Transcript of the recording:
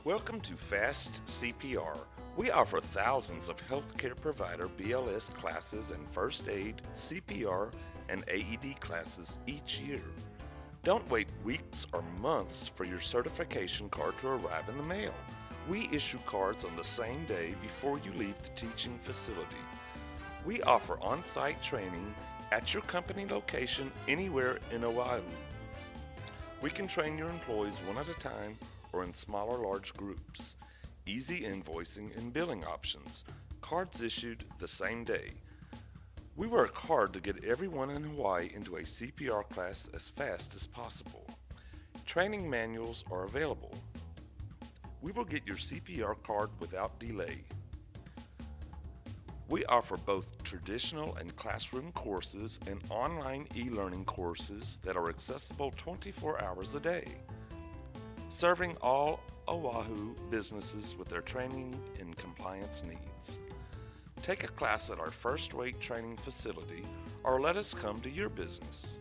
Welcome to Fast CPR. We offer thousands of healthcare provider BLS classes and first aid, CPR, and AED classes each year. Don't wait weeks or months for your certification card to arrive in the mail. We issue cards on the same day before you leave the teaching facility. We offer on-site training at your company location anywhere in Oahu. We can train your employees one at a time or in smaller large groups. Easy invoicing and billing options. Cards issued the same day. We work hard to get everyone in Hawaii into a CPR class as fast as possible. Training manuals are available. We will get your CPR card without delay. We offer both traditional and classroom courses and online e-learning courses that are accessible 24 hours a day, serving all Oahu businesses with their training and compliance needs. Take a class at our first-rate training facility or let us come to your business.